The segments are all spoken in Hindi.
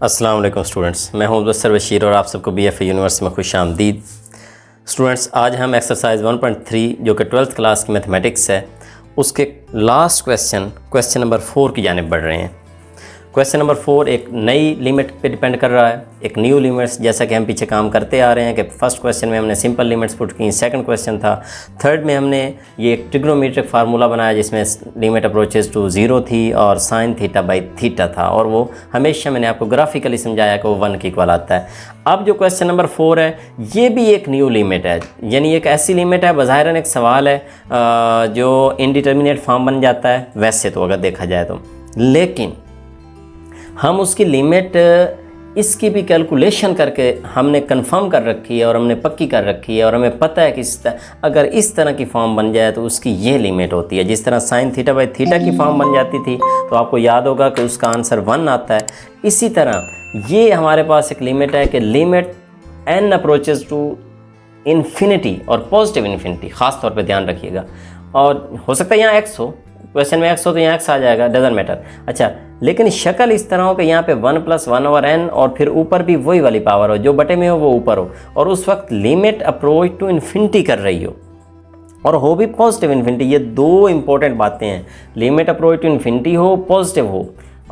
अस्सलाम वालेकुम स्टूडेंट्स, मैं हूं मुबस्सिर बशीर और आप सबको BFA यूनिवर्सिटी में खुश आमदीद। स्टूडेंट्स, आज हम एक्सरसाइज 1.3 जो कि 12th क्लास की मैथमेटिक्स है उसके लास्ट क्वेश्चन नंबर 4 की जानिब बढ़ रहे हैं। क्वेश्चन नंबर 4 एक नई लिमिट पे डिपेंड कर रहा है, एक न्यू लिमिट्स, जैसा कि हम पीछे काम करते आ रहे हैं कि फर्स्ट क्वेश्चन में हमने सिंपल लिमिट्स पुट की, सेकंड क्वेश्चन था, थर्ड में हमने ये एक ट्रिग्नोमेट्रिक फार्मूला बनाया जिसमें लिमिट अप्रोचेस टू 0 थी और साइन थीटा बाई थीटा था, और वो हमेशा मैंने आपको ग्राफिकली समझाया कि वो 1 के इक्वल आता है। अब जो क्वेश्चन नंबर 4 है ये भी एक न्यू लिमिट है, यानी एक ऐसी लिमिट है, बज़ाहिरन एक सवाल है जो इनडिटर्मिनेट फॉर्म बन जाता है वैसे तो अगर देखा जाए तो, लेकिन हम उसकी लिमिट इसकी भी कैलकुलेशन करके हमने कंफर्म कर रखी है और हमने पक्की कर रखी है, और हमें पता है कि अगर इस तरह की फॉर्म बन जाए तो उसकी ये लिमिट होती है। जिस तरह साइन थीटा बाई थीटा की फॉर्म बन जाती थी तो आपको याद होगा कि उसका आंसर 1 आता है। इसी तरह ये हमारे पास एक लिमिट है कि limit n approaches to infinity और पॉजिटिव इन्फिनिटी, ख़ास तौर पे ध्यान रखिएगा, और हो सकता है यहाँ x हो, क्वेश्चन में x हो तो यहाँ x आ जाएगा, डजंट मैटर। अच्छा, लेकिन शक्ल इस तरह हो कि यहाँ पे 1 + 1/n और फिर ऊपर भी वही वाली पावर हो, जो बटे में हो वो ऊपर हो, और उस वक्त लिमिट अप्रोच टू इन्फिनिटी कर रही हो और हो भी पॉजिटिव इन्फिनिटी। ये दो इंपॉर्टेंट बातें हैं, लिमिट अप्रोच टू इन्फिनिटी हो, पॉजिटिव हो,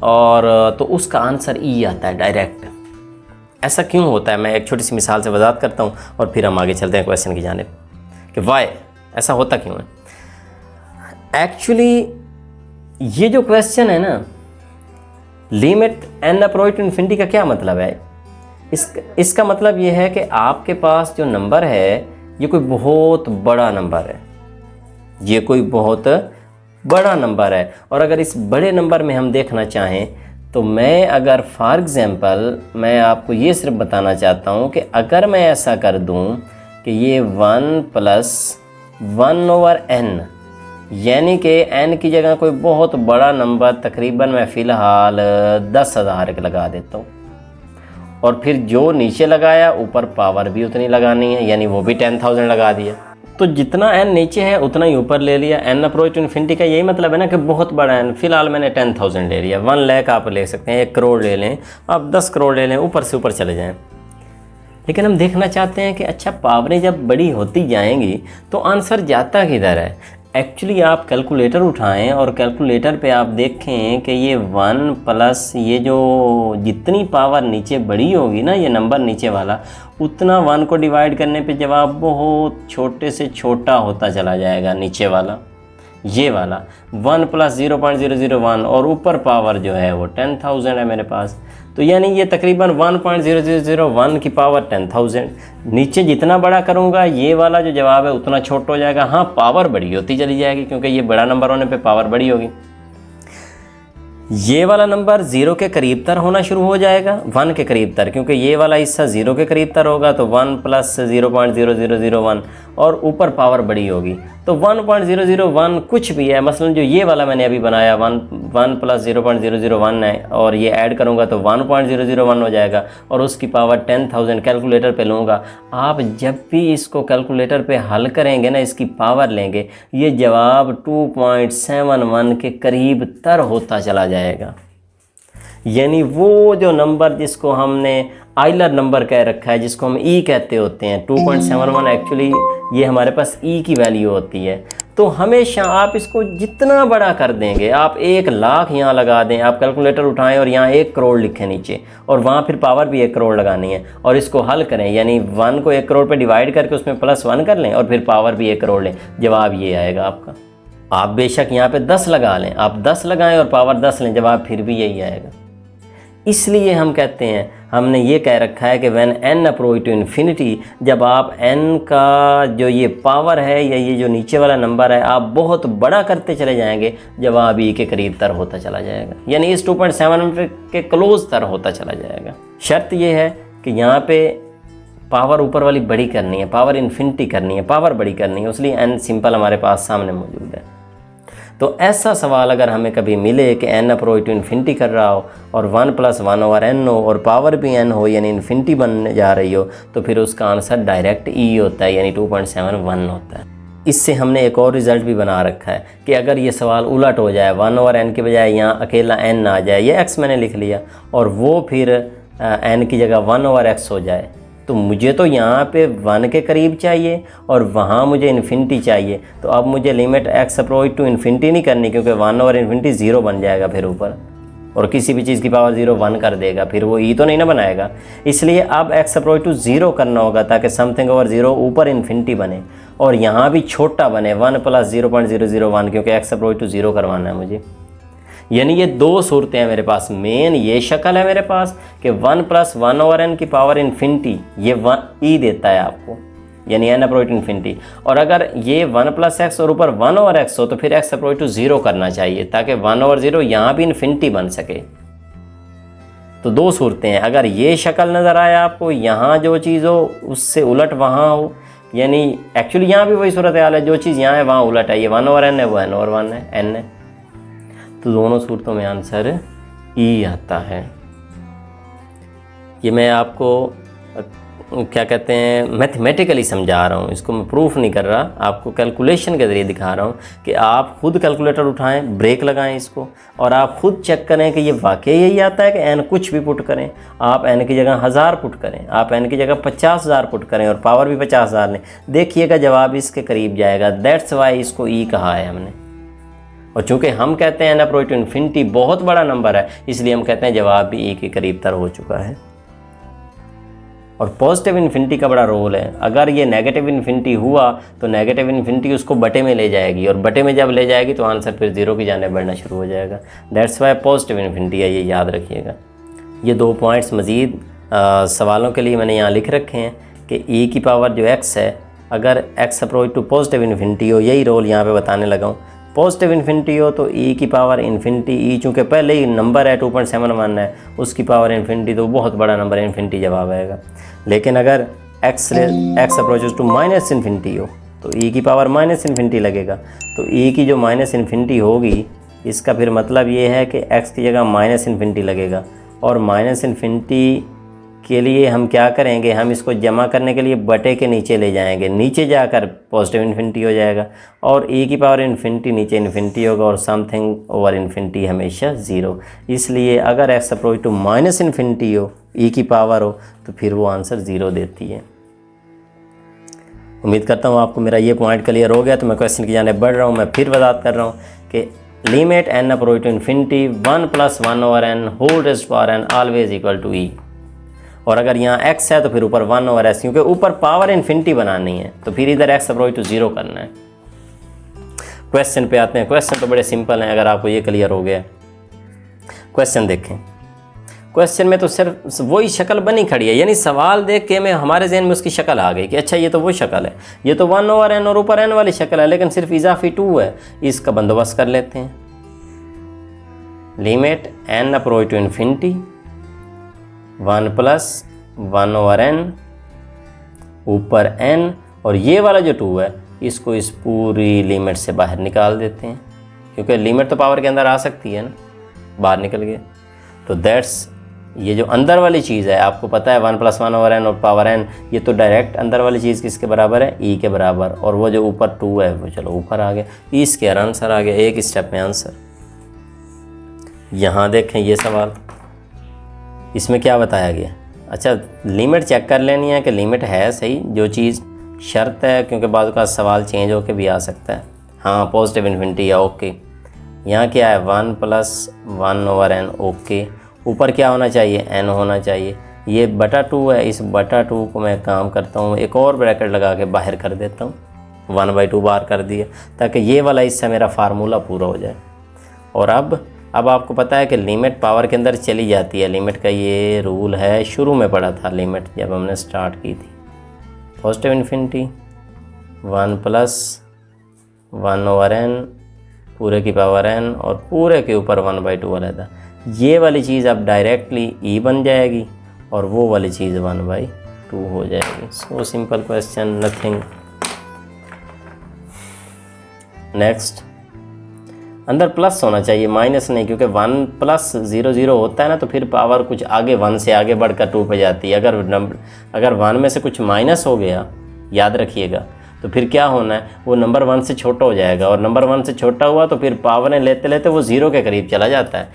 और तो उसका आंसर ई आता है डायरेक्ट। ऐसा क्यों होता है, मैं एक छोटी सी मिसाल से वजाहत करता हूँ और फिर हम आगे चलते हैं क्वेश्चन की जानिब कि वाई ऐसा होता क्यों है। एक्चुअली ये जो क्वेश्चन है ना, limit n approach to infinity का क्या मतलब है? इसका मतलब ये है कि आपके पास जो नंबर है ये कोई बहुत बड़ा नंबर है, ये कोई बहुत बड़ा नंबर है, और अगर इस बड़े नंबर में हम देखना चाहें तो मैं अगर फॉर एग्ज़ाम्पल मैं आपको ये सिर्फ बताना चाहता हूँ कि अगर मैं ऐसा कर दूँ कि ये 1 + 1/n, यानी कि n की जगह कोई बहुत बड़ा नंबर, तकरीबन मैं फ़िलहाल 10,000 लगा देता हूँ, और फिर जो नीचे लगाया ऊपर पावर भी उतनी लगानी है, यानी वो भी 10,000 लगा दिया, तो जितना n नीचे है उतना ही ऊपर ले लिया। n अप्रोच टू इन्फिनिटी का यही मतलब है ना कि बहुत बड़ा n। फ़िलहाल मैंने 10,000 ले लिया, 1 लाख आप ले सकते हैं, 1 करोड़ ले लें, आप 10 करोड़ ले लें, ऊपर से ऊपर चले जाएँ। लेकिन हम देखना चाहते हैं कि अच्छा पावरें जब बड़ी होती जाएंगी तो आंसर जाता किधर है। एक्चुअली आप कैलकुलेटर उठाएं और कैलकुलेटर पे आप देखें कि ये 1 प्लस ये जो जितनी पावर नीचे बड़ी होगी ना, ये नंबर नीचे वाला, उतना 1 को डिवाइड करने पे जवाब बहुत छोटे से छोटा होता चला जाएगा। नीचे वाला ये वाला 1 + 0.001 और ऊपर पावर जो है वो 10,000 है मेरे पास, तो यानी ये तकरीबन 1.0001 की पावर 10,000। नीचे जितना बड़ा करूँगा ये वाला जो जवाब है उतना छोटा हो जाएगा। हाँ, पावर बड़ी होती चली जाएगी क्योंकि ये बड़ा नंबर होने पे पावर बड़ी होगी। ये वाला नंबर 0 के करीब तर होना शुरू हो जाएगा, 1 के करीब तर, क्योंकि ये वाला हिस्सा 0 के करीब तर होगा तो 1 + 0.0001 और ऊपर पावर बड़ी होगी तो 1.001 कुछ भी है। मसलन जो ये वाला मैंने अभी बनाया 1 + 0.001 है, और ये ऐड करूँगा तो 1.001 हो जाएगा, और उसकी पावर 10,000 कैलकुलेटर पे लूँगा। आप जब भी इसको कैलकुलेटर पे हल करेंगे ना, इसकी पावर लेंगे, ये जवाब 2.71 के करीब तर होता चला जाएगा। यानी वो जो नंबर जिसको हमने आइलर नंबर कह रखा है, जिसको हम ई कहते होते हैं, 2.71 एक्चुअली ये हमारे पास ई की वैल्यू होती है। तो हमेशा आप इसको जितना बड़ा कर देंगे, आप 1 लाख यहाँ लगा दें, आप कैलकुलेटर उठाएं और यहाँ 1 करोड़ लिखें नीचे, और वहाँ फिर पावर भी 1 करोड़ लगानी है, और इसको हल करें, यानी 1 को 1 करोड़ पे डिवाइड करके उसमें +1 कर लें और फिर पावर भी 1 करोड़ लें, जवाब ये आएगा आपका। आप बेशक यहाँ पे 10 लगा लें, आप 10 लगाएं और पावर 10 लें, जवाब फिर भी यही आएगा। इसलिए हम कहते हैं, हमने ये कह रखा है कि when n approach to infinity, जब आप n का जो ये पावर है या ये जो नीचे वाला नंबर है आप बहुत बड़ा करते चले जाएंगे, जवाब ई के करीब तर होता चला जाएगा, यानी इस 2.7 के क्लोज तर होता चला जाएगा। शर्त ये है कि यहाँ पे पावर ऊपर वाली बड़ी करनी है, पावर इन्फिनिटी करनी है, पावर बड़ी करनी है, इसलिए n सिंपल हमारे पास सामने मौजूद है। तो ऐसा सवाल अगर हमें कभी मिले कि n अप्रोच टू इन्फिनिटी कर रहा हो और 1 + 1/n हो और पावर भी n हो, यानी इन्फिनिटी बनने जा रही हो, तो फिर उसका आंसर डायरेक्ट ई होता है, यानी 2.71 होता है। इससे हमने एक और रिज़ल्ट भी बना रखा है कि अगर ये सवाल उलट हो जाए, 1/n के बजाय यहाँ अकेला n ना आ जाए, ये x मैंने लिख लिया, और वो फिर n की जगह 1/x हो जाए, तो मुझे तो यहाँ पे 1 के करीब चाहिए और वहाँ मुझे इन्फिनिटी चाहिए। तो अब मुझे limit x approach to infinity नहीं करनी, क्योंकि 1/∞ 0 बन जाएगा फिर ऊपर, और किसी भी चीज़ की पावर 0 1 कर देगा, फिर वो ई तो नहीं ना बनाएगा। इसलिए अब x अप्रोच टू 0 करना होगा ताकि समथिंग ओवर 0 ऊपर इन्फिनिटी बने और यहाँ भी छोटा बने 1 + 0.001, क्योंकि x अप्रोच टू 0 करवाना है मुझे। यानी ये दो सूरतें हैं मेरे पास। मेन ये शक्ल है मेरे पास कि 1 + 1/n की पावर इन्फिनिटी, ये ई देता है आपको, यानी n अप्रोच टू इन्फिनिटी। और अगर ये 1 + x और ऊपर 1/x हो तो फिर x अप्रोच टू 0 करना चाहिए ताकि 1/0 यहाँ भी इन्फिनिटी बन सके। तो दो सूरतें हैं। अगर ये शक्ल नज़र आए आपको, यहाँ जो चीज़ हो उससे उलट वहाँ हो, यानी एक्चुअली यहाँ भी वही सूरत हाल है, जो चीज़ यहाँ है वहाँ उलट है, ये 1/n है, वो n/1 है, n है, तो दोनों सूरतों में आंसर ई आता है। ये मैं आपको क्या कहते हैं मैथमेटिकली समझा रहा हूँ, इसको मैं प्रूफ नहीं कर रहा, आपको कैलकुलेशन के ज़रिए दिखा रहा हूँ कि आप खुद कैलकुलेटर उठाएं, ब्रेक लगाएं इसको, और आप खुद चेक करें कि ये वाकई यही आता है कि n कुछ भी पुट करें। आप n की जगह 1000 पुट करें, आप n की जगह 50,000 पुट करें और पावर भी 50,000 लें, देखिएगा जवाब इसके करीब जाएगा। दैट्स वाई इसको ई कहा है हमने। और चूँकि हम कहते हैं n अप्रोच टू इन्फिनिटी बहुत बड़ा नंबर है, इसलिए हम कहते हैं जवाब भी ई के करीब तर हो चुका है। और पॉजिटिव इन्फिनिटी का बड़ा रोल है। अगर ये नेगेटिव इन्फिनिटी हुआ तो नेगेटिव इन्फिनिटी उसको बटे में ले जाएगी, और बटे में जब ले जाएगी तो आंसर फिर 0 की जाने बढ़ना शुरू हो जाएगा। दैट्स वाई पॉजिटिव इन्फिनिटी है, ये याद रखिएगा। ये 2 पॉइंट्स मज़ीद सवालों के लिए मैंने यहाँ लिख रखे हैं कि ई की पावर जो x है, अगर x approach to positive infinity हो, यही रोल यहाँ पे बताने लगा हूँ। पॉजिटिव इन्फिनिटी हो तो ई की पावर इन्फिनिटी, ई चूँकि पहले ही नंबर है 2.71 है, उसकी पावर इन्फिनिटी, तो बहुत बड़ा नंबर है, इन्फिनिटी जवाब आएगा। लेकिन अगर x approaches to minus infinity हो तो ई की पावर माइनस इन्फिनिटी लगेगा। तो ई की जो माइनस इन्फिनिटी होगी, इसका फिर मतलब ये है कि x की जगह माइनस इन्फिनिटी लगेगा, और माइनस इन्फिनिटी के लिए हम क्या करेंगे, हम इसको जमा करने के लिए बटे के नीचे ले जाएंगे, नीचे जाकर पॉजिटिव इन्फिनिटी हो जाएगा, और ई की पावर इन्फिनिटी नीचे इन्फिनिटी होगा, और समथिंग ओवर इन्फिनिटी हमेशा 0। इसलिए अगर x approach to minus infinity हो, ई की पावर हो, तो फिर वो आंसर 0 देती है। उम्मीद करता हूँ आपको मेरा ये पॉइंट क्लियर हो गया। तो मैं क्वेश्चन की जाने बढ़ रहा हूँ। मैं फिर वजाहत कर रहा हूँ कि limit n approach to infinity 1 + 1/n whole raised power n always equal to e. और अगर यहाँ x है तो फिर ऊपर 1/s, क्योंकि ऊपर पावर इन्फिनिटी बनानी है, तो फिर इधर x अप्रोच टू 0 करना है। क्वेश्चन पे आते हैं। क्वेश्चन तो बड़े सिंपल हैं, अगर आपको ये क्लियर हो गया। क्वेश्चन देखें। क्वेश्चन में तो सिर्फ वही शक्ल बनी खड़ी है, यानी सवाल देख के हमारे जहन में उसकी शक्ल आ गई कि अच्छा ये तो वो शक्ल है, ये तो 1/n और ऊपर n वाली शक्ल है, लेकिन सिर्फ इजाफी 2 है। इसका बंदोबस्त कर लेते हैं। Limit n approach to infinity 1 + 1/n ऊपर n, और ये वाला जो 2 है इसको इस पूरी लिमिट से बाहर निकाल देते हैं, क्योंकि लिमिट तो पावर के अंदर आ सकती है ना, बाहर निकल गए। तो दैट्स, ये जो अंदर वाली चीज़ है, आपको पता है 1 + 1/n और पावर n, ये तो डायरेक्ट अंदर वाली चीज़ किसके बराबर है, ई के बराबर, और वो जो ऊपर 2 है वो चलो ऊपर आ गया। इसके आंसर आ गया, एक स्टेप में आंसर। यहाँ देखें ये सवाल, इसमें क्या बताया गया। अच्छा, लिमिट चेक कर लेनी है कि लिमिट है सही जो चीज़ शर्त है, क्योंकि बाद का सवाल चेंज होके भी आ सकता है। हाँ, पॉजिटिव इन्फिनिटी है, ओके। यहाँ क्या है 1 + 1/n, ओके। ऊपर क्या होना चाहिए, n होना चाहिए। ये बटा 2 है, इस बटा 2 को मैं काम करता हूँ, एक और ब्रैकेट लगा के बाहर कर देता हूँ, 1/2 बाहर कर दिया, ताकि ये वाला हिस्सा मेरा फार्मूला पूरा हो जाए। और अब आपको पता है कि लिमिट पावर के अंदर चली जाती है। लिमिट का ये रूल है, शुरू में पढ़ा था लिमिट जब हमने स्टार्ट की थी। पॉजिटिव इन्फिनिटी 1 + 1/n पूरे की पावर n, और पूरे के ऊपर 1/2 वाला था। ये वाली चीज़ अब डायरेक्टली e बन जाएगी, और वो वाली चीज़ 1/2 हो जाएगी। So simple question, nothing. Next, अंदर प्लस होना चाहिए, माइनस नहीं, क्योंकि 1 + 0 होता है ना, तो फिर पावर कुछ आगे 1 से आगे बढ़कर 2 पे जाती है। अगर 1 में से कुछ माइनस हो गया, याद रखिएगा, तो फिर क्या होना है, वो नंबर 1 से छोटा हो जाएगा, और नंबर 1 से छोटा हुआ तो फिर पावरें लेते लेते वो 0 के करीब चला जाता है।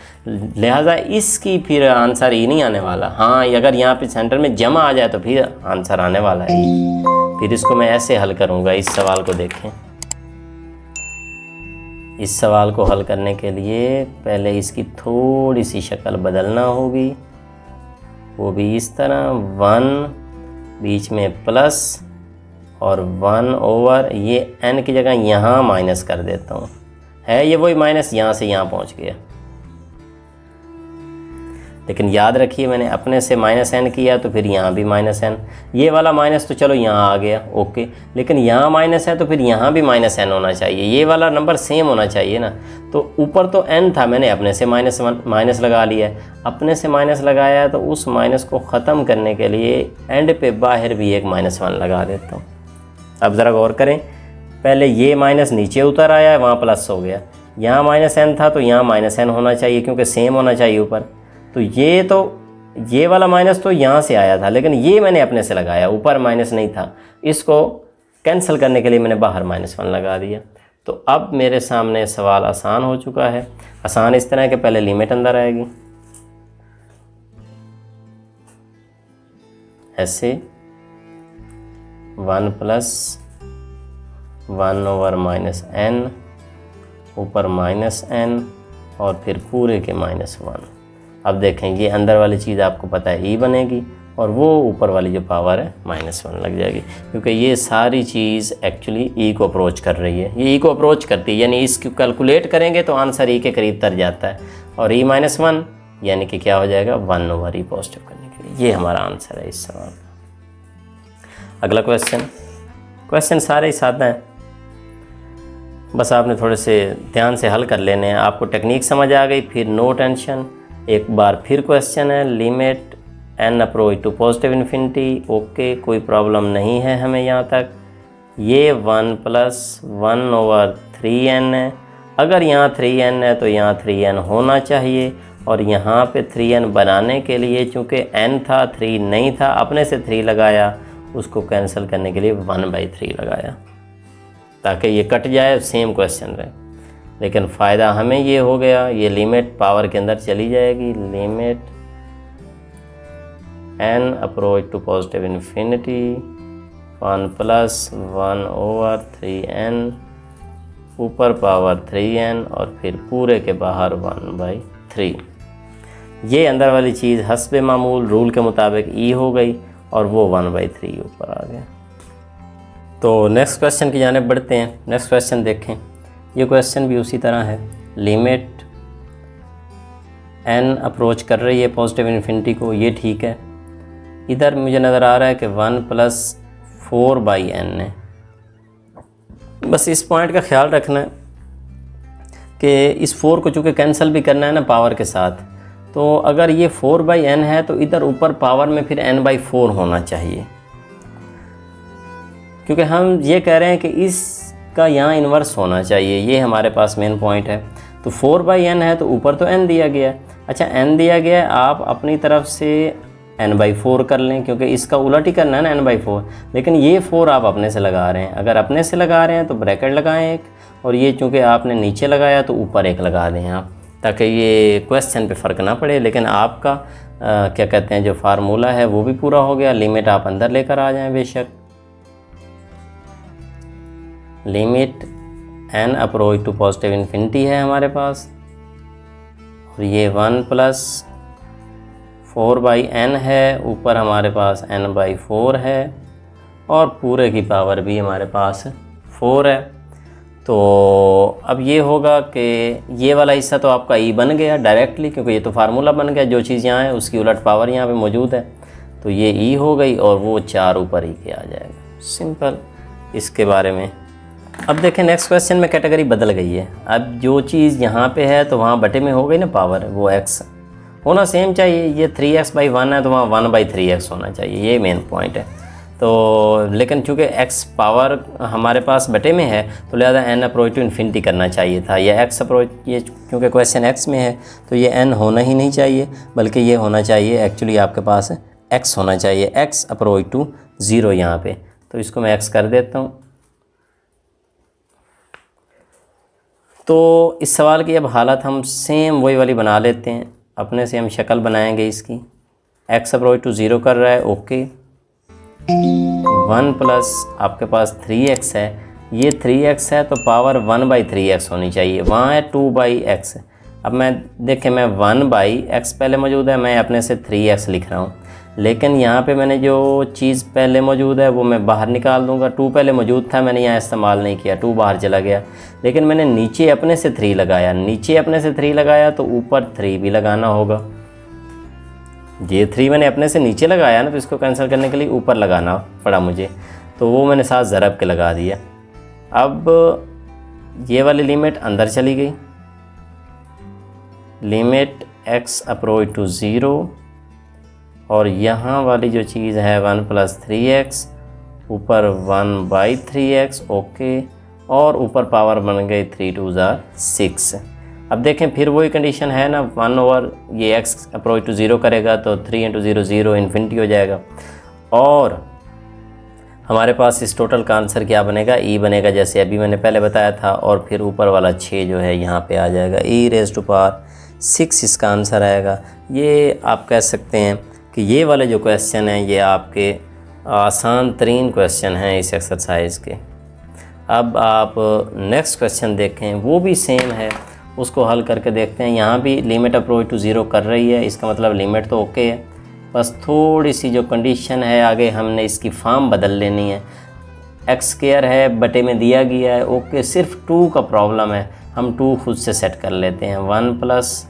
लिहाजा इसकी फिर आंसर ई नहीं आने वाला। हाँ, अगर यहाँ पे सेंटर में जमा आ जाए तो फिर आंसर आने वाला है ई। फिर इसको मैं ऐसे हल करूँगा। इस सवाल को देखें, इस सवाल को हल करने के लिए पहले इसकी थोड़ी सी शक्ल बदलना होगी, वो भी इस तरह 1 बीच में प्लस और 1 ओवर ये n की जगह यहाँ माइनस कर देता हूँ। है ये वही माइनस, यहाँ से यहाँ पहुँच गया। लेकिन याद रखिए मैंने अपने से -n किया तो फिर यहाँ भी -n। ये वाला माइनस तो चलो यहाँ आ गया, ओके, लेकिन यहाँ माइनस है तो फिर यहाँ भी -n होना चाहिए। ये वाला नंबर सेम होना चाहिए ना। तो ऊपर तो n था, मैंने अपने से माइनस लगा लिया है। अपने से माइनस लगाया है तो उस माइनस को ख़त्म करने के लिए एंड पे बाहर भी एक -1 लगा देता हूँ। अब ज़रा गौर करें, पहले ये माइनस नीचे उतर आया है, वहाँ प्लस हो गया। यहाँ -n था तो यहाँ -n होना चाहिए, क्योंकि सेम होना चाहिए ऊपर। तो ये वाला माइनस तो यहाँ से आया था, लेकिन ये मैंने अपने से लगाया, ऊपर माइनस नहीं था। इसको कैंसिल करने के लिए मैंने बाहर -1 लगा दिया। तो अब मेरे सामने सवाल आसान हो चुका है। आसान इस तरह के पहले लिमिट अंदर आएगी, ऐसे 1 + 1 ओवर -n, ऊपर -n और फिर पूरे के -1। अब देखें ये अंदर वाली चीज़ आपको पता है ई बनेगी, और वो ऊपर वाली जो पावर है -1 लग जाएगी, क्योंकि ये सारी चीज़ एक्चुअली ई को अप्रोच कर रही है। ये ई को अप्रोच करती है, यानी इसको कैलकुलेट करेंगे तो आंसर ई के करीब तर जाता है, और ई -1 यानी कि क्या हो जाएगा 1 ओवर ई पॉजिटिव करने के लिए। ये हमारा आंसर है इस सवाल का। अगला क्वेश्चन सारे ही सादा हैं, बस आपने थोड़े से ध्यान से हल कर लेने हैं। आपको टेक्निक समझ आ गई, फिर नो टेंशन। एक बार फिर क्वेश्चन है, limit n approach to positive infinity, okay, कोई प्रॉब्लम नहीं है हमें यहाँ तक। ये 1 + 1 ओवर 3n है। अगर यहाँ 3n है तो यहाँ 3n होना चाहिए, और यहाँ पे 3n बनाने के लिए चूँकि n था 3 नहीं था, अपने से 3 लगाया, उसको कैंसिल करने के लिए 1/3 लगाया ताकि ये कट जाए, सेम क्वेश्चन रहे। लेकिन फ़ायदा हमें ये हो गया, ये लिमिट पावर के अंदर चली जाएगी। Limit n approach to positive infinity 1 + 1 over 3n, ऊपर पावर 3n और फिर पूरे के बाहर 1/3। ये अंदर वाली चीज़ हस्बे मामूल रूल के मुताबिक ई हो गई, और वो 1/3 ऊपर आ गया। तो नेक्स्ट क्वेश्चन की जानिब बढ़ते हैं। नेक्स्ट क्वेश्चन देखें, ये क्वेश्चन भी उसी तरह है। लिमिट n अप्रोच कर रही है पॉजिटिव इन्फिनिटी को, ये ठीक है। इधर मुझे नज़र आ रहा है कि 1 + 4/n है। बस इस पॉइंट का ख्याल रखना है कि इस 4 को चूँकि कैंसिल भी करना है ना पावर के साथ, तो अगर ये 4/n है तो इधर ऊपर पावर में फिर n/4 होना चाहिए, क्योंकि हम ये कह रहे हैं कि इसका यहाँ इन्वर्स होना चाहिए। ये हमारे पास मेन पॉइंट है। तो 4/n है तो ऊपर तो n दिया गया है। अच्छा, n दिया गया है, आप अपनी तरफ से n/4 कर लें, क्योंकि इसका उलट ही करना है ना n/4। लेकिन ये 4 आप अपने से लगा रहे हैं। अगर अपने से लगा रहे हैं तो ब्रैकेट लगाएं एक, और ये चूँकि आपने नीचे लगाया तो ऊपर एक लगा दें आप, ताकि ये क्वेश्चन पे फ़र्क ना पड़े। लेकिन आपका क्या कहते हैं जो फार्मूला है वो भी पूरा हो गया। लिमिट आप अंदर लेकर आ जाएं बेशक। Limit n approach to positive infinity है हमारे पास, और ये 1 + 4/n है, ऊपर हमारे पास n/4 है, और पूरे की पावर भी हमारे पास 4 है। तो अब ये होगा कि ये वाला हिस्सा तो आपका ई बन गया डायरेक्टली, क्योंकि ये तो फार्मूला बन गया। जो चीज़ यहाँ है उसकी उलट पावर यहाँ पे मौजूद है, तो ये ई हो गई, और वो 4 ऊपर ही के आ जाएगा। सिंपल इसके बारे में। अब देखें नेक्स्ट क्वेश्चन में कैटेगरी बदल गई है। अब जो चीज़ यहाँ पे है तो वहाँ बटे में हो गई ना पावर, वो x होना सेम चाहिए। ये 3x/1 है तो वहाँ 1/3x होना चाहिए, ये मेन पॉइंट है। तो लेकिन चूँकि x पावर हमारे पास बटे में है तो लिहाजा n अप्रोच टू इन्फिनिटी करना चाहिए था। ये x अप्रोच, ये क्योंकि क्वेश्चन x में है तो ये n होना ही नहीं चाहिए, बल्कि ये होना चाहिए एक्चुअली आपके पास x होना चाहिए, x अप्रोच टू 0 यहाँ पे। तो इसको मैं x कर देता हूँ, तो इस सवाल की अब हालत हम सेम वही वाली बना लेते हैं, अपने से हम शक्ल बनाएंगे इसकी। x अप्रोच टू 0 कर रहा है, ओके। 1 प्लस आपके पास 3x है, ये 3x है तो पावर 1/3x होनी चाहिए, वहाँ है 2/x। अब मैं देखें, मैं 1/x पहले मौजूद है, मैं अपने से 3x लिख रहा हूँ, लेकिन यहाँ पे मैंने जो चीज़ पहले मौजूद है वो मैं बाहर निकाल दूँगा। 2 पहले मौजूद था, मैंने यहाँ इस्तेमाल नहीं किया, 2 बाहर चला गया, लेकिन मैंने नीचे अपने से 3 लगाया, नीचे अपने से 3 लगाया तो ऊपर 3 भी लगाना होगा। ये 3 मैंने अपने से नीचे लगाया ना, तो इसको कैंसिल करने के लिए ऊपर लगाना पड़ा मुझे, तो वो मैंने साथ ज़रब के लगा दिया। अब ये वाली लिमिट अंदर चली गई, लिमिट x अप्रोच टू 0, और यहाँ वाली जो चीज़ है 1 + 3x, ऊपर 1/3x, ओके, और ऊपर पावर बन गई 3 × 2 = 6। अब देखें फिर वही कंडीशन है ना, 1 ओवर ये x अप्रोच टू 0 करेगा तो 3 × 0 0 इन्फिनिटी हो जाएगा, और हमारे पास इस टोटल का आंसर क्या बनेगा, e बनेगा, जैसे अभी मैंने पहले बताया था, और फिर ऊपर वाला 6 जो है यहाँ पे आ जाएगा, e⁻6 इसका आंसर आएगा। ये आप कह सकते हैं कि ये वाले जो क्वेश्चन हैं ये आपके आसान तरीन क्वेश्चन हैं इस एक्सरसाइज के। अब आप नेक्स्ट क्वेश्चन देखें, वो भी सेम है, उसको हल करके देखते हैं। यहाँ भी लिमिट अप्रोच टू 0 कर रही है, इसका मतलब लिमिट तो ओके है, बस थोड़ी सी जो कंडीशन है आगे हमने इसकी फॉर्म बदल लेनी है। x² है, बटे में दिया गया है, ओके, सिर्फ 2 का प्रॉब्लम है, हम 2 खुद से सेट कर लेते हैं। 1 +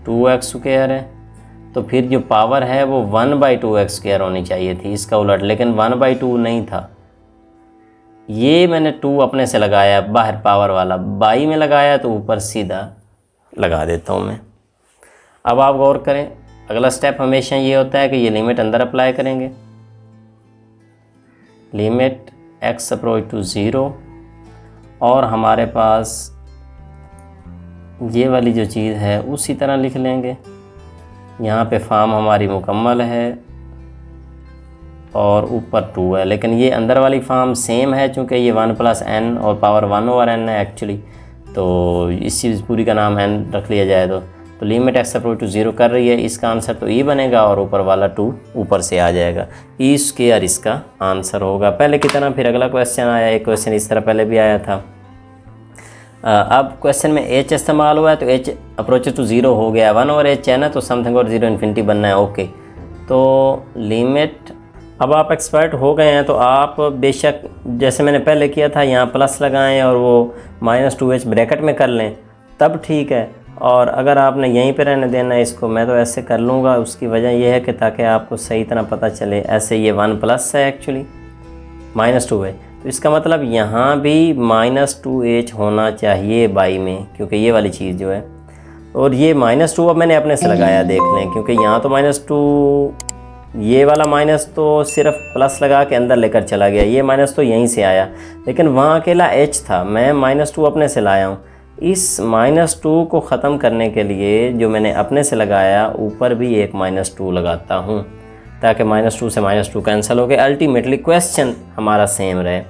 2x² है, तो फिर जो पावर है वो 1/2x² होनी चाहिए थी, इसका उलट, लेकिन 1/2 नहीं था, ये मैंने 2 अपने से लगाया, बाहर पावर वाला बाई में लगाया, तो ऊपर सीधा लगा देता हूँ मैं। अब आप गौर करें, अगला स्टेप हमेशा ये होता है कि ये लिमिट अंदर अप्लाई करेंगे, लिमिट x अप्रोच टू 0, और हमारे पास ये वाली जो चीज़ है उसी तरह लिख लेंगे। यहाँ पे फॉर्म हमारी मुकम्मल है और ऊपर 2 है, लेकिन ये अंदर वाली फॉर्म सेम है, चूँकि ये 1 + n और पावर 1 ओवर n है एक्चुअली, तो इस चीज़ पूरी का नाम n रख लिया जाए तो लिमिट x अप्रोच टू 0 कर रही है, इसका आंसर तो e बनेगा, और ऊपर वाला 2 ऊपर से आ जाएगा, e² इसका आंसर होगा। पहले की तरह फिर अगला क्वेश्चन आया, एक क्वेश्चन इस तरह पहले भी आया था। अब क्वेश्चन में h इस्तेमाल हुआ है, तो h अप्रोच टू 0 हो गया, 1 ओवर h है ना, तो समथिंग और 0 इन्फिनिटी बनना है, ओके। तो लिमिट, अब आप एक्सपर्ट हो गए हैं तो आप बेशक जैसे मैंने पहले किया था यहाँ प्लस लगाएं और वो -2h ब्रैकेट में कर लें, तब ठीक है, और अगर आपने यहीं पे रहने देना है इसको, मैं तो ऐसे कर लूँगा। उसकी वजह यह है कि ताकि आपको सही तरह पता चले, ऐसे ये 1+ है एक्चुअली, -2 है, तो इसका मतलब यहाँ भी -2h होना चाहिए बाई में, क्योंकि ये वाली चीज़ जो है, और ये -2 अब मैंने अपने से लगाया, देख लें, क्योंकि यहाँ तो -2, ये वाला माइनस तो सिर्फ प्लस लगा के अंदर लेकर चला गया, ये माइनस तो यहीं से आया, लेकिन वहाँ अकेला h था, मैं -2 अपने से लाया हूँ। इस -2 को ख़त्म करने के लिए जो मैंने अपने से लगाया, ऊपर भी एक -2 लगाता हूँ, ताकि -2 से -2 कैंसिल हो गए, अल्टीमेटली क्वेश्चन हमारा सेम रहे।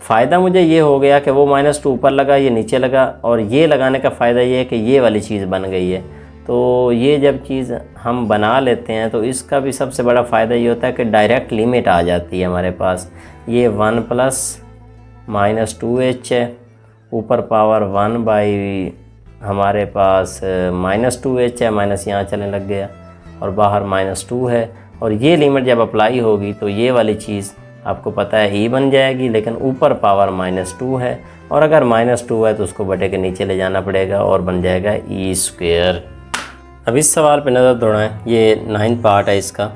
फ़ायदा मुझे ये हो गया कि वो -2 ऊपर लगा, ये नीचे लगा, और ये लगाने का फ़ायदा ये है कि ये वाली चीज़ बन गई है। तो ये जब चीज़ हम बना लेते हैं तो इसका भी सबसे बड़ा फ़ायदा ये होता है कि डायरेक्ट लिमिट आ जाती है हमारे पास। ये 1 + -2h है, ऊपर पावर 1 हमारे पास -2h है, माइनस यहाँ चलने लग गया, और बाहर -2 है, और ये लिमिट जब अप्लाई होगी तो ये वाली चीज़ आपको पता है e बन जाएगी, लेकिन ऊपर पावर -2 है, और अगर -2 है तो उसको बटे के नीचे ले जाना पड़ेगा और बन जाएगा e²। अब इस सवाल पे नज़र दौड़ाएं, ये 9th पार्ट है इसका।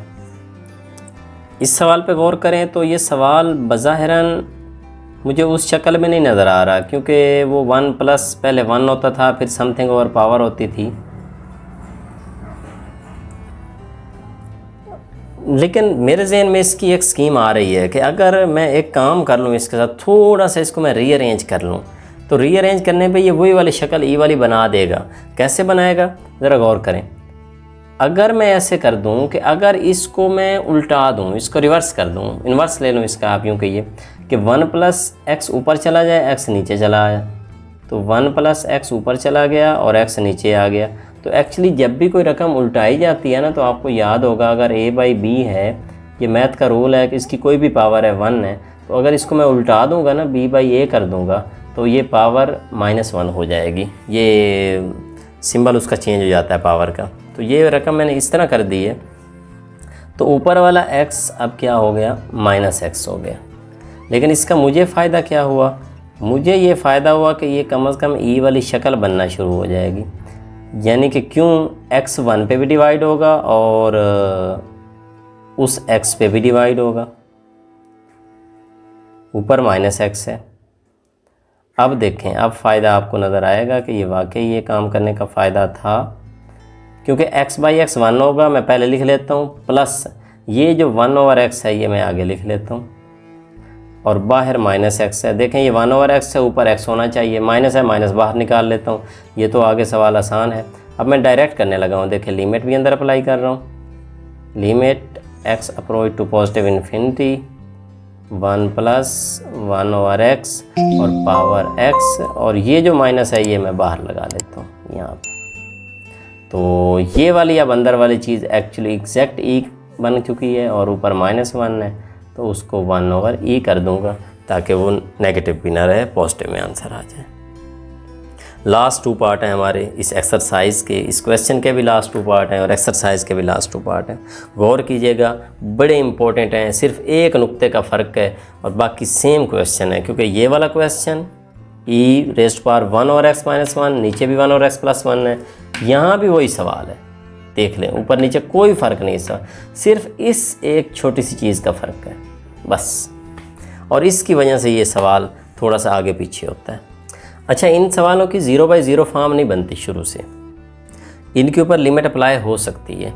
इस सवाल पे गौर करें तो ये सवाल बज़ाहिरन मुझे उस शक्ल में नहीं नज़र आ रहा, क्योंकि वो 1+ पहले 1 होता था, फिर समथिंग और पावर होती थी, लेकिन मेरे जहन में इसकी एक स्कीम आ रही है कि अगर मैं एक काम कर लूँ इसके साथ, थोड़ा सा इसको मैं रीअरेंज कर लूँ, तो रीअरेंज करने पे ये वही वाली शक्ल ई वाली बना देगा। कैसे बनाएगा ज़रा गौर करें। अगर मैं ऐसे कर दूं कि अगर इसको मैं उल्टा दूं, इसको रिवर्स कर दूं, इन्वर्स ले लूं इसका, आप यूँ कहिए कि 1 + x ऊपर चला जाए, x नीचे चला आया, तो 1 + x ऊपर चला गया और x नीचे आ गया। तो एक्चुअली जब भी कोई रकम उल्टाई जाती है ना, तो आपको याद होगा अगर a/b है, ये मैथ का रूल है कि इसकी कोई भी पावर है 1 है, तो अगर इसको मैं उल्टा दूंगा ना, b/a कर दूंगा, तो ये पावर -1 हो जाएगी। ये सिंबल उसका चेंज हो जाता है पावर का। तो ये रकम मैंने इस तरह कर दी है, तो ऊपर वाला x अब क्या हो गया, -x हो गया। लेकिन इसका मुझे फ़ायदा क्या हुआ, मुझे ये फ़ायदा हुआ कि ये कम से कम e वाली शक्ल बनना शुरू हो जाएगी। यानी कि क्यों, x 1 पे भी डिवाइड होगा और उस x पे भी डिवाइड होगा, ऊपर -x है। अब देखें, अब फ़ायदा आपको नज़र आएगा कि ये वाकई ये काम करने का फ़ायदा था, क्योंकि x/x 1 होगा, मैं पहले लिख लेता हूँ, प्लस ये जो 1/x है ये मैं आगे लिख लेता हूँ, और बाहर -x है। देखें ये 1/x है, ऊपर x होना चाहिए, माइनस है, माइनस बाहर निकाल लेता हूँ। ये तो आगे सवाल आसान है। अब मैं डायरेक्ट करने लगा हूँ। देखें लिमिट भी अंदर अप्लाई कर रहा हूँ। Limit x approach to positive infinity 1 + 1/x और पावर x, और ये जो माइनस है ये मैं बाहर लगा लेता हूँ यहाँ पे। तो ये वाली अब अंदर वाली चीज़ एक्चुअली एग्जैक्ट e बन चुकी है और ऊपर -1 है, तो उसको 1/e कर दूंगा ताकि वो नेगेटिव भी ना रहे, पॉजिटिव में आंसर आ जाए। लास्ट 2 पार्ट हैं हमारे इस एक्सरसाइज के, इस क्वेश्चन के भी लास्ट 2 पार्ट हैं और एक्सरसाइज के भी लास्ट 2 पार्ट हैं। गौर कीजिएगा, बड़े इंपॉर्टेंट हैं, सिर्फ एक नुक्ते का फ़र्क है और बाकी सेम क्वेश्चन है। क्योंकि ये वाला क्वेश्चन e⁻1/x - 1, नीचे भी 1/x + 1 है, यहाँ भी वही सवाल है। देख लें, ऊपर नीचे कोई फ़र्क नहीं है, सिर्फ इस एक छोटी सी चीज़ का फ़र्क है बस, और इसकी वजह से ये सवाल थोड़ा सा आगे पीछे होता है। अच्छा, इन सवालों की 0/0 फॉर्म नहीं बनती शुरू से, इनके ऊपर लिमिट अप्लाई हो सकती है,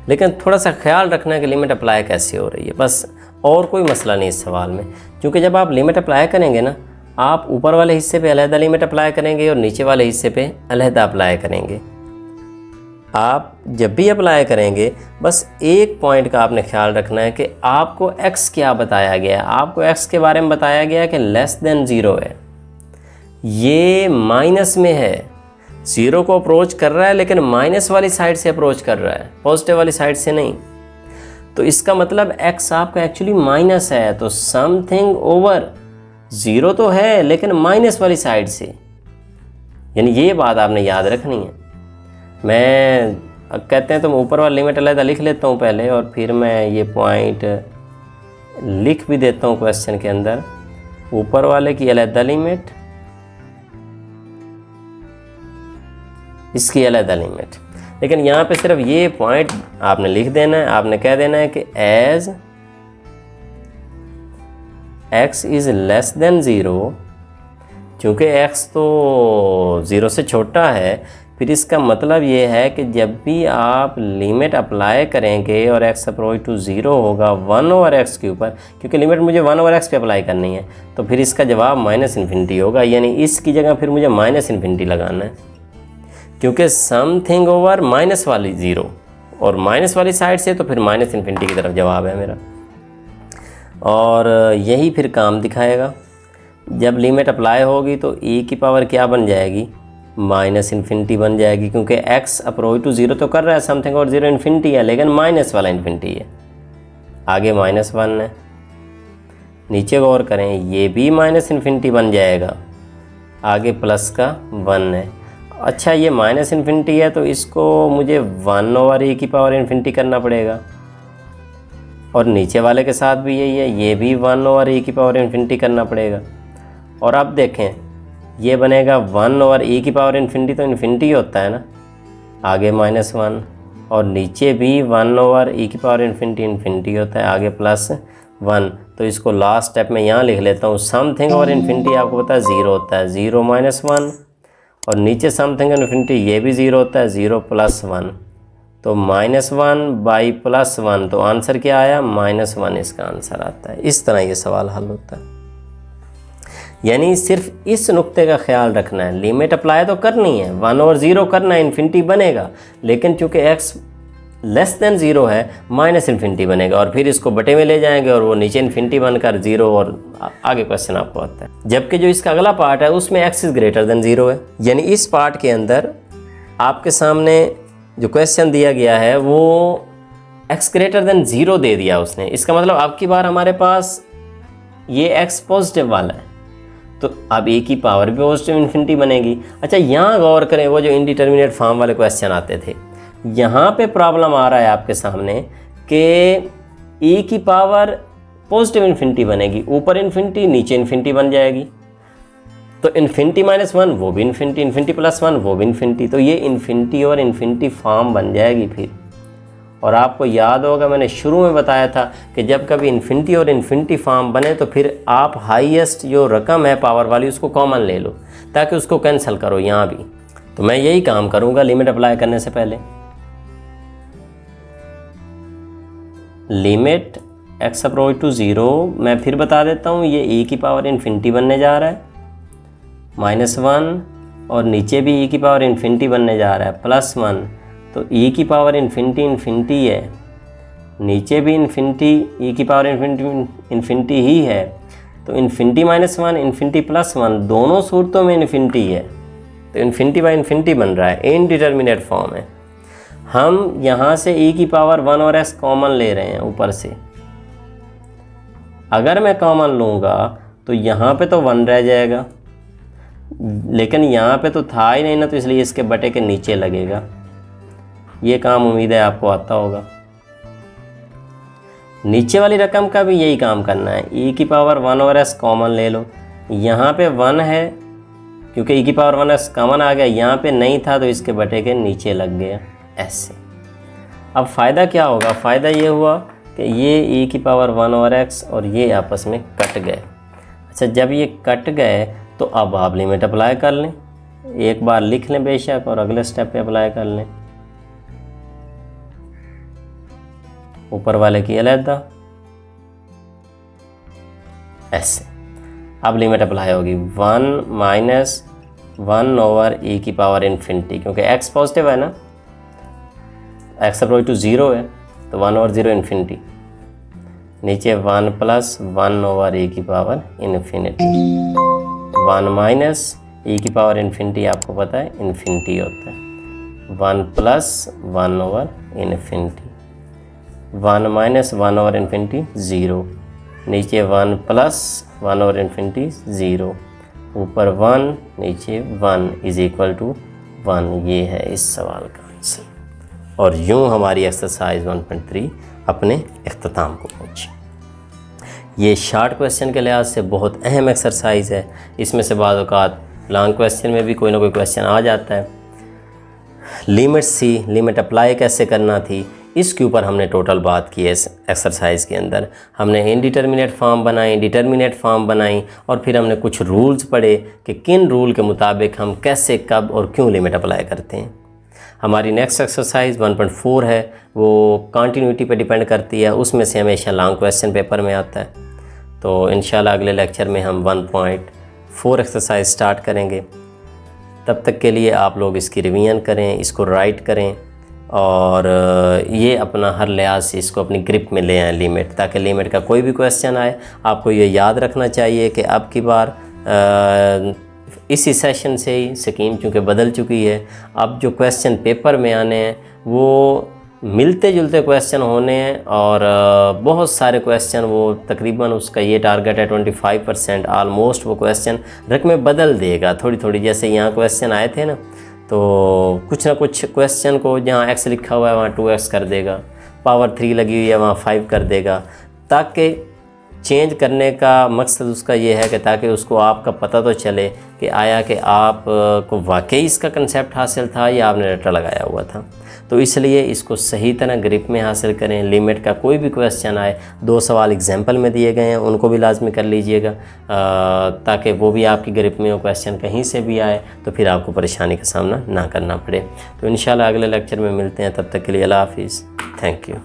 लेकिन थोड़ा सा ख्याल रखना है कि लिमिट अप्लाई कैसे हो रही है, बस, और कोई मसला नहीं इस सवाल में। क्योंकि जब आप लिमिट अप्लाई करेंगे ना, आप ऊपर वाले हिस्से पे अलहदा लिमिट अप्लाई करेंगे और नीचे वाले हिस्से पे अलहदा अप्लाई करेंगे। आप जब भी अप्लाई करेंगे, बस एक पॉइंट का आपने ख्याल रखना है कि आपको x क्या बताया गया है। आपको x के बारे में बताया गया है कि <0 है, ये माइनस में है, 0 को अप्रोच कर रहा है, लेकिन माइनस वाली साइड से अप्रोच कर रहा है, पॉजिटिव वाली साइड से नहीं। तो इसका मतलब x आपका एक्चुअली माइनस है, तो समथिंग ओवर 0 तो है लेकिन माइनस वाली साइड से, यानी ये बात आपने याद रखनी है। मैं कहते हैं तो मैं ऊपर वाला लिमिट अलग लिख लेता हूँ पहले, और फिर मैं ये पॉइंट लिख भी देता हूँ क्वेश्चन के अंदर, ऊपर वाले की अलग लिमिट, इसकी अलग लिमिट। लेकिन यहाँ पे सिर्फ ये पॉइंट आपने लिख देना है, आपने कह देना है कि एज x < 0, चूँकि x तो 0 से छोटा है, फिर इसका मतलब ये है कि जब भी आप लिमिट अप्लाई करेंगे और x अप्रोच टू 0 होगा 1/x के ऊपर, क्योंकि लिमिट मुझे 1/x पे अप्लाई करनी है, तो फिर इसका जवाब -∞ होगा, यानी इसकी जगह फिर मुझे -∞ लगाना है, क्योंकि समथिंग ओवर माइनस वाली 0 और माइनस वाली साइड से, तो फिर -∞ की तरफ जवाब है मेरा। और यही फिर काम दिखाएगा। जब लिमिट अप्लाई होगी तो e की पावर क्या बन जाएगी, -∞ बन जाएगी, क्योंकि x अप्रोच टू 0 तो कर रहा है, समथिंग और 0 इन्फिनिटी है, लेकिन माइनस वाला इन्फिनिटी है, आगे -1 है, नीचे गौर करें, ये भी -∞ बन जाएगा, आगे प्लस का 1 है। अच्छा, ये -∞ है तो इसको मुझे 1/e की पावर इन्फिनिटी करना पड़ेगा, और नीचे वाले के साथ भी यही है, ये भी 1/e की पावर इन्फिनिटी करना पड़ेगा। और अब देखें, ये बनेगा 1/e की पावर इन्फिनिटी, तो इन्फिनिटी होता है ना, आगे -1, और नीचे भी 1/e की पावर इन्फिनिटी होता है, आगे +1। तो इसको लास्ट स्टेप में यहाँ लिख लेता हूँ, समथिंग और इन्फिनिटी आपको पता है 0 होता है, 0 -1, और नीचे समथिंग इन्फिनिटी ये भी 0 होता है, 0 + 1, तो -1/+1, तो आंसर क्या आया, -1 इसका आंसर आता है। इस तरह ये सवाल हल होता है। यानी सिर्फ इस नुक्ते का ख्याल रखना है, लिमिट अप्लाई तो करनी है, 1/0 करना है, इन्फिनिटी बनेगा, लेकिन चूँकि x लेस देन 0 है माइनस इन्फिनिटी बनेगा, और फिर इसको बटे में ले जाएंगे और वो नीचे इन्फिनिटी बनकर 0 और आगे क्वेश्चन आपको आता है। जबकि जो इसका अगला पार्ट है उसमें x इज़ ग्रेटर देन 0 है, यानी इस पार्ट के अंदर आपके सामने जो क्वेश्चन दिया गया है वो x ग्रेटर देन 0 दे दिया उसने। इसका मतलब अब की बार हमारे पास ये x पॉजिटिव वाला है, तो अब a की पावर भी पॉजिटिव इन्फिनिटी बनेगी। अच्छा, यहाँ गौर करें, वो जो इनडिटर्मिनेट फॉर्म वाले क्वेश्चन आते थे, यहाँ पे प्रॉब्लम आ रहा है आपके सामने कि e की पावर पॉजिटिव इन्फिनिटी बनेगी, ऊपर इन्फिनिटी नीचे इन्फिनिटी बन जाएगी, तो इन्फिनिटी -1 वो भी इन्फिनिटी, इन्फिनिटी +1 वो भी इन्फिनिटी, तो ये इन्फिनिटी और इन्फिनिटी फॉर्म बन जाएगी फिर। और आपको याद होगा मैंने शुरू में बताया था कि जब कभी इन्फिनिटी और इन्फिनिटी फॉर्म बने तो फिर आप हाईएस्ट जो रकम है पावर वाली उसको कॉमन ले लो ताकि उसको कैंसिल करो यहाँ भी। तो मैं यही काम करूँगा लिमिट अप्लाई करने से पहले। लिमिट x अप्रोच टू 0, मैं फिर बता देता हूँ, ये e की पावर इन्फिनिटी बनने जा रहा है -1, और नीचे भी e की पावर इन्फिनिटी बनने जा रहा है +1, तो e की पावर इन्फिनिटी इन्फिनिटी है, नीचे भी इन्फिनिटी e की पावर इन्फिनिटी ही है, तो इन्फिनिटी -1 इन्फिनिटी +1 दोनों सूरतों में इन्फिनिटी है, तो इन्फिनिटी बाई इन्फिनिटी बन रहा है, इनडिटर्मिनेट फॉर्म है। हम यहाँ से e की पावर 1 और s कॉमन ले रहे हैं ऊपर से, अगर मैं कॉमन लूँगा तो यहाँ पे तो 1 रह जाएगा, लेकिन यहाँ पे तो था ही नहीं ना, तो इसलिए इसके बटे के नीचे लगेगा। ये काम उम्मीद है आपको आता होगा। नीचे वाली रकम का भी यही काम करना है, e की पावर 1 और s कॉमन ले लो, यहाँ पे 1 है क्योंकि e की पावर 1 s कॉमन आ गया, यहाँ पे नहीं था तो इसके बटे के नीचे लग गया ऐसे। अब फ़ायदा क्या होगा? फ़ायदा ये हुआ कि ये e की पावर 1 और x और ये आपस में कट गए। अच्छा, जब ये कट गए तो अब आप लिमिट अप्लाई कर लें, एक बार लिख लें बेशक और अगले स्टेप पे अप्लाई कर लें। ऊपर वाले की अलहदा ऐसे। अब लिमिट अप्लाई होगी 1 - 1 ओवर e की पावर इन्फिनिटी, क्योंकि x पॉजिटिव है ना, x अप्रोच टू 0 है तो 1 ओवर 0 इन्फिनिटी, नीचे 1 + 1 ओवर e की पावर इन्फिनिटी, 1 - e की पावर इन्फिनिटी आपको पता है इन्फिनिटी होता है, 1 + 1 ओवर इन्फिनिटी, 1 - 1 ओवर इन्फिनिटी 0, नीचे 1 + 1 ओवर इन्फिनिटी 0, ऊपर 1 नीचे 1 = 1। ये है इस सवाल का आंसर। और यूँ हमारी एक्सरसाइज 1.3 अपने इख्तिताम को पहुँची। ये शॉर्ट क्वेश्चन के लिहाज से बहुत अहम एक्सरसाइज है। इसमें से बाद औक़ात लॉन्ग क्वेश्चन में भी कोई ना कोई क्वेश्चन आ जाता है। लिमिट सी, लिमिट अप्लाई कैसे करना थी, इसके ऊपर हमने टोटल बात की है। इस एक्सरसाइज के अंदर हमने इनडिटर्मिनेट फॉर्म बनाई, डिटर्मिनेट फॉर्म बनाई, और फिर हमने कुछ रूल्स पढ़े कि किन रूल के मुताबिक हम कैसे, कब और क्यों लिमिट अप्लाई करते हैं। हमारी नेक्स्ट एक्सरसाइज 1.4 है, वो कंटिन्यूटी पे डिपेंड करती है, उसमें से हमेशा लॉन्ग क्वेश्चन पेपर में आता है। तो इंशाल्लाह अगले लेक्चर में हम 1.4 एक्सरसाइज स्टार्ट करेंगे। तब तक के लिए आप लोग इसकी रिवीजन करें, इसको राइट करें, और ये अपना हर लिहाज से इसको अपनी ग्रिप में ले आएँ लिमिट, ताकि लिमिट का कोई भी क्वेश्चन आए आपको ये याद रखना चाहिए कि अब की बार इसी सेशन से ही स्कीम चूँकि बदल चुकी है, अब जो क्वेश्चन पेपर में आने हैं वो मिलते जुलते क्वेश्चन होने हैं, और बहुत सारे क्वेश्चन वो तकरीबन उसका ये टारगेट है 25% आलमोस्ट वो क्वेश्चन रकमें बदल देगा थोड़ी थोड़ी। जैसे यहाँ क्वेश्चन आए थे ना, तो कुछ ना कुछ क्वेश्चन को जहाँ x लिखा हुआ है वहाँ 2x कर देगा, पावर 3 लगी हुई है वहाँ 5 कर देगा, ताकि चेंज करने का मकसद उसका ये है कि ताकि उसको आपका पता तो चले कि आया कि आप को वाकई इसका कंसेप्ट हासिल था या आपने रट्टा लगाया हुआ था। तो इसलिए इसको सही तरह ग्रिप में हासिल करें। लिमिट का कोई भी क्वेश्चन आए, 2 सवाल एग्जाम्पल में दिए गए हैं, उनको भी लाजमी कर लीजिएगा, ताकि वो भी आपकी ग्रिप में हो। क्वेश्चन कहीं से भी आए तो फिर आपको परेशानी का सामना ना करना पड़े। तो इंशाल्लाह अगले लेक्चर में मिलते हैं, तब तक के लिए अल्लाह हाफिज़, थैंक यू।